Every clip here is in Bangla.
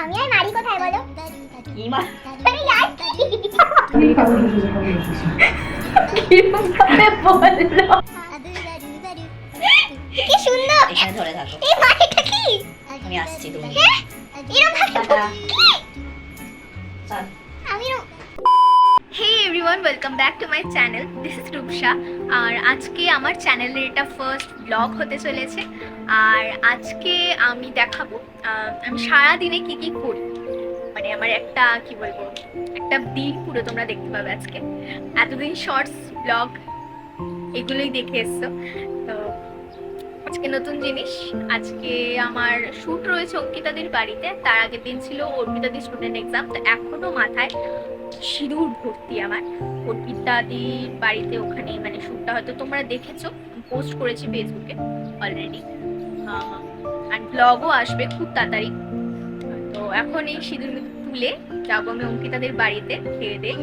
আমি আর মারি কোথায় বলো? কি মা আরে यार কি সুন্দর। এখানে ধরে থাকো। এই মাটিটা কি? আমি আসছি তুমি। হ্যাঁ এরকম টাটা। চল। আমি Hey everyone, welcome back to my channel. This is Rupsha. আর আজকে আমার চ্যানেলের এটা ফার্স্ট ব্লগ হতে চলেছে। আর আজকে আমি দেখাবো আমি সারা দিনে কি কি করি। মানে আমার একটা কি বলবো একটা দিন পুরো তোমরা দেখতে পাবে আজকে। এতদিন শর্টস ব্লগ এগুলোই দেখে এসছো, তো আজকে নতুন জিনিস। আজকে আমার শ্যুট রয়েছে অঙ্কিতাদির বাড়িতে। তার আগের দিন ছিল অর্পিতাদির স্টুডেন্ট এক্সাম, তো এখনো মাথায় সিঁদুর ভর্তি আমার। অর্পিতাদির বাড়িতে ওখানে মানে শ্যুটটা হয়তো তোমরা দেখেছো, পোস্ট করেছি ফেসবুকে অলরেডি, আর ব্লগও আসবে খুব তাড়াতাড়ি। তো এখন এই সিঁদুর তুলে যাবো আমি অঙ্কিতাদের বাড়িতে খেয়ে দিয়ে।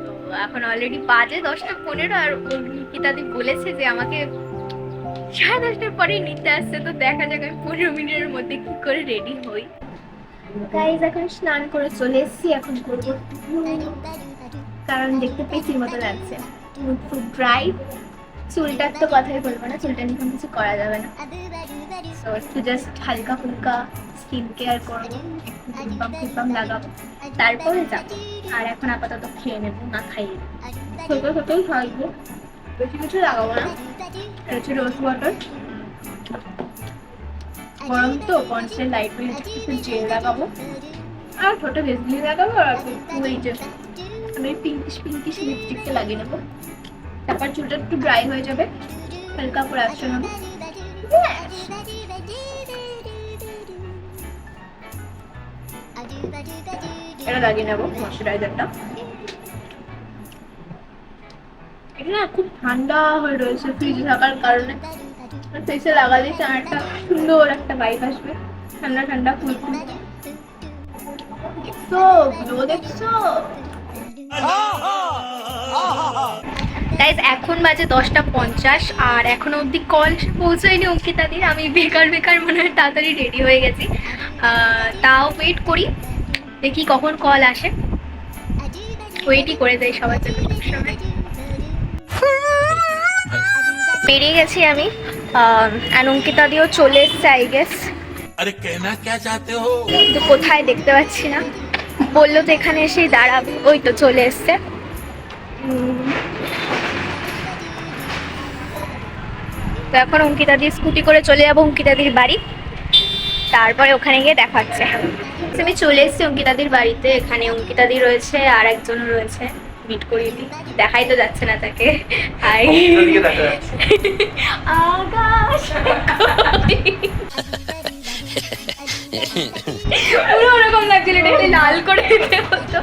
তো এখন অলরেডি বাজে 10:15 আর অঙ্কিতাদি বলেছে যে আমাকে 10:30 পরেই নিতে আসছে। তো দেখা যাক আমি 15 মিনিটের মধ্যে কি করে রেডি হই। গাইজ এখন স্নান করে চলে এসেছি, এখন করবো কারণ দেখতে পেঁচির মতো লাগছে, মুখ খুব ড্রাই। চুলটার তো কথাই বলবো না, চুলটা নিয়ে কিছু করা যাবে না। তো একটু জাস্ট হালকা ফুলকা স্কিন কেয়ার করবো, লিপ বাম লাগাবো, তারপরে যাবো। আর এখন আপাতত খেয়ে নেবো, না খাইয়ে ছোটো ছোটোই খাইবো, বেশি কিছু লাগাবো না। এটা হচ্ছে রোজ ওয়াটার, গরম তো কনস্ট্যান্ট লাইট ওয়েট কিছু জেল লাগাবো আর ছোটো ভেজলি লাগাবো। আর ওই যে আমি পিঙ্কিশ লিপস্টিকটা লাগিয়ে নেবো, তারপর চুলটা একটু ড্রাই হয়ে যাবে, হালকা করে আসছে হবে। এটা লাগিয়ে নেবো ময়শ্চারাইজারটা। এটা না খুব ঠান্ডা হয়ে রয়েছে ফ্রিজে থাকার কারণে, ফেসে লাগালে আমার একটা সুন্দর একটা ভাইব আসবে, ঠান্ডা ঠান্ডা ফুল ফুল। দেখছো গ্লো দেখছো গাইজ? এখন বাজে 10:50 আর এখনো অবধি কল পৌঁছায়নি অঙ্কিতাদির। আমি বেকার মনে হয় তাড়াতাড়ি রেডি হয়ে গেছি, তাও ওয়েট করি দেখি কখন কল আসে। ওয়েটই করে যাই সবার জন্য সবসময়। বেরিয়ে গেছি আমি, অঙ্কিতাদিও চলে এসছে আই গেস। अरे कहना क्या चाहते हो? কিন্তু কোথায় দেখতে পাচ্ছি না, বললো তো এখানে এসেই দাঁড়াবে, ওই তো চলে এসছে। তো এখন অঙ্কিতাদির স্কুটি করে চলে যাবো অঙ্কিতাদির বাড়ি, তারপরে ওখানে গিয়ে দেখা হচ্ছে। আমি চলে এসেছি অঙ্কিতাদির বাড়িতে, এখানে অঙ্কিতাদি রয়েছে আর একজনও রয়েছে, মিট করিয়ে দিই, দেখাই তো যাচ্ছে না তাকে। হাই আকাশ, পুরো ওরকম লাগছিল, এটা লাল করে দিতে হতো।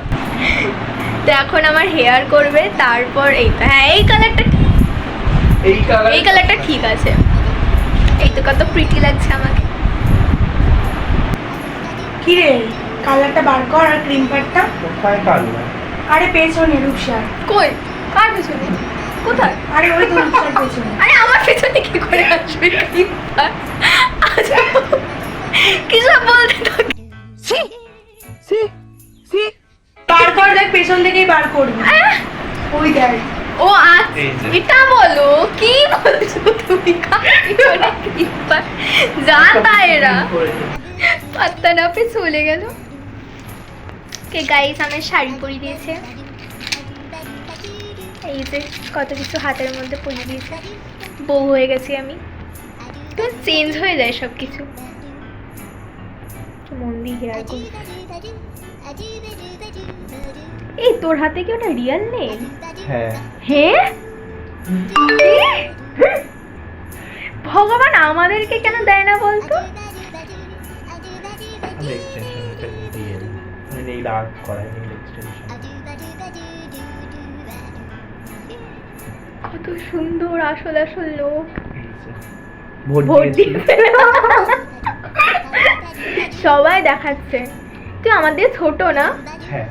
তো এখন আমার হেয়ার করবে, তারপর এই তো হ্যাঁ এই কালারটা ঠিক আছে, এই তো কত প্রিটি লাগছে আমাকে। কি রে কালারটা বার কর আর ক্রিম প্যাডটা কোথায় কালো? আরে পেছনে রূপসা। কই? কার পেছনে? কোথায়? আরে ওই তো রূপসার পেছনে। আরে আমার পেছনে কি করে আসবে? কিছু বলতে তো বার কর, দেখ পেছন থেকেই বার করবি। ওই দেখ। ও এটা বলো, কি বলছো তুমি? জানতা এরা পাত্তা না পেয়ে চলে গেল। কে গাইস আমার শাড়ি পরিয়ে দিয়েছে, এই যে কত কিছু হাতের মধ্যে পরিয়ে দিয়েছে, বউ হয়ে গেছি আমি। তো চেঞ্জ হয়ে যায় সব কিছু। মন দিয়ে হেয়ার করি। এই তোর হাতে কি ওটা রিয়েল নেই? হ্যাঁ হ্যাঁ ভগবান আমাদেরকে কেন দেয় না বলতো? আমি এক্সটেনশন এটা দিয়ে আমি নেইল আর্ট করাই, নেইল এক্সটেনশন। কত সুন্দর আসল লোক, ভোট ভোট দিয়েছি। সবাই দেখাচ্ছে তুই আমাদের ছোট না। হ্যাঁ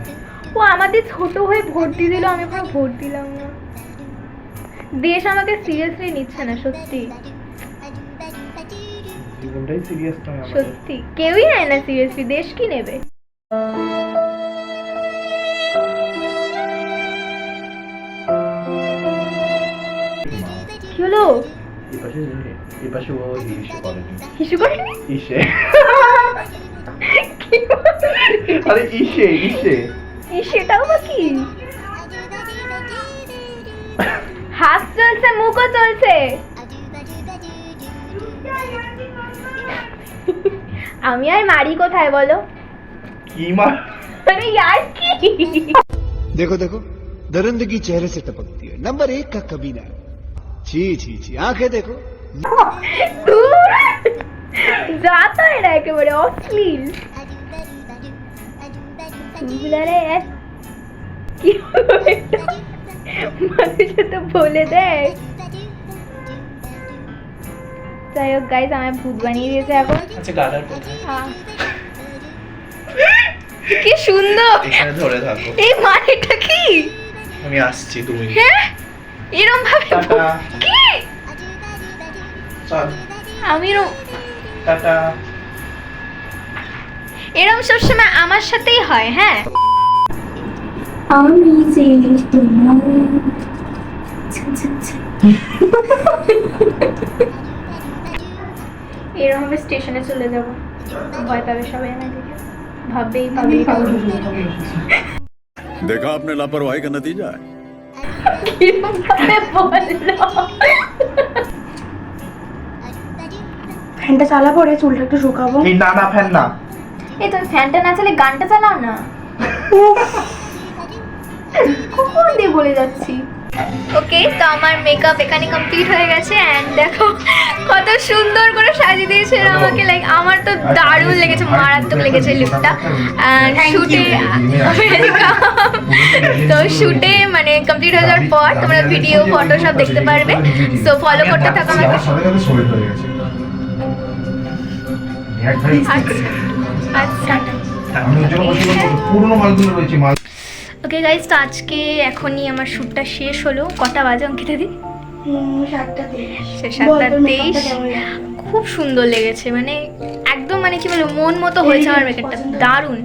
ও আমাদের ছোট হয়ে ভোট দিয়ে দিল, আমি এখনো ভোট দিলাম না। দেশ আমাকে সিরিয়াসলি নিচ্ছে না, সত্যি জীবনটাই সিরিয়াস নয় আমাদের। সত্যি কেউই নেয় না সিরিয়াসলি, দেশ কি নেবে? কি হলো? এপাশে ও ইসে করেনি। হিসু করেনি? ইসে আরে ইসে সেটাও বা কি? হাত চলছে, মুখও চলছে। আমি আর মারি কোথায় বলো? কি মার? আরে यार কি? देखो देखो दरिंदगी चेहरे से टपकती है नंबर 1 का कमीना है छी छी छी आंखें देखो যাতা এটা একেবারে অশ্লীল। চুলগুলারে কি হলো এটা? মানুষে তো বলে দেয়। যাই হোক গাইজ, আমায় ভূত বানিয়ে দিয়েছে এখন। আচ্ছা গালার কোথায়? কি সুন্দর। এখানে ধরে থাকো। এই মানেটা কি? আমি আসছি 2 মিনিট। হ্যাঁ এরম ভাবে টাটা। কি? চল আমি টাটা। এরম সবসময় আমার সাথেই হয়। হ্যাঁ আমি যে তোমার এরম ভাবে স্টেশনে চলে যাব, ভয় পাবে সবাই আমায় দেখে, ভাববেই পাবে। देखा आपने लापरवाही का नतीजा है। এরম ভাবে বললো। ফ্যানটা চালা পরে চুলটা একটু শুকাবো। এই না ফ্যান না। এই তুমি ফ্যানটা না চালে গানটা চালাও না। কখন দিয়ে বলে যাচ্ছি। ওকে, তো আমার মেকআপ এখানে কমপ্লিট হয়ে গেছে এন্ড দেখো কত সুন্দর করে সাজিয়ে দিয়েছে আমাকে। লাইক আমার তো দারুণ লেগেছে, মারাত্মক লেগেছে লুকটা। শুটে তো শুটে মানে কমপ্লিট হয়ে যাওয়ার পর তোমরা ভিডিও ফটো সব দেখতে পারবে। সো ফলো করতে থাকো আমাকে। আচ্ছা ওকে গাইজ, তো আজকে এখনই আমার শ্যুটটা শেষ হলো। কটা বাজে অঙ্কিতা দি? 7:23। খুব সুন্দর লেগেছে, মানে একদম মানে কি বলবো, মন মতো হয়েছে আমার মেকআপটা, দারুণ।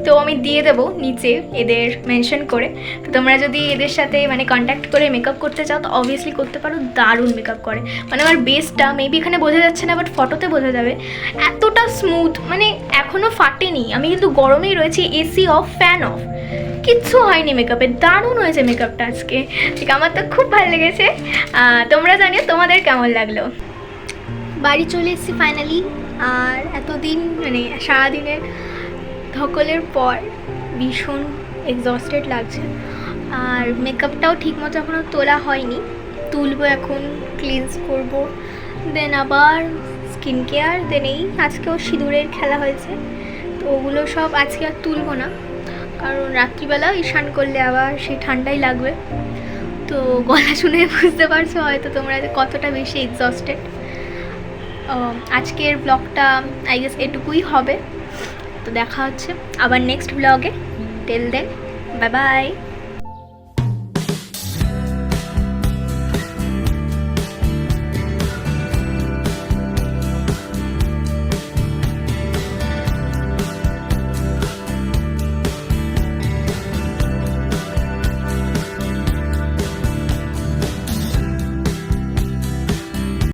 তো আমি দিয়ে দেবো নিচে এদের মেনশন করে। তো তোমরা যদি এদের সাথে মানে কন্ট্যাক্ট করে মেকআপ করতে চাও তো অবভিয়াসলি করতে পারো। দারুণ মেকআপ করে, মানে আমার বেসটা মেবি এখানে বোঝা যাচ্ছে না, বাট ফটোতে বোঝা যাবে। এতটা স্মুথ, মানে এখনও ফাটেনি। আমি কিন্তু গরমেই রয়েছি, এসি অফ, ফ্যান অফ, কিচ্ছু হয়নি মেকআপে। দারুণ হয়েছে মেকআপটা আজকে, ঠিক আমার তো খুব ভালো লেগেছে। তোমরা জানিও তোমাদের কেমন লাগলো। বাড়ি চলে এসেছি ফাইনালি। আর এতদিন মানে সারাদিনের ধকলের পর ভীষণ এক্সস্টেড লাগছে। আর মেকআপটাও ঠিকমতো এখনও তোলা হয়নি, তুলবো এখন, ক্লিনস করব, দেন আবার স্কিন কেয়ার, দেন এই আজকেও সিঁদুরের খেলা হয়েছে, তো ওগুলো সব আজকে আর তুলবো না, কারণ রাত্রিবেলা স্নান করলে আবার সেই ঠান্ডাই লাগবে। তো গলা শুনে বুঝতে পারছো হয়তো তোমরা যে কতটা বেশি এক্সস্টেড। আজকের ব্লগটা আই গেস এটুকুই হবে। তো দেখা হচ্ছে আবার নেক্সট ব্লগে। Till then bye by.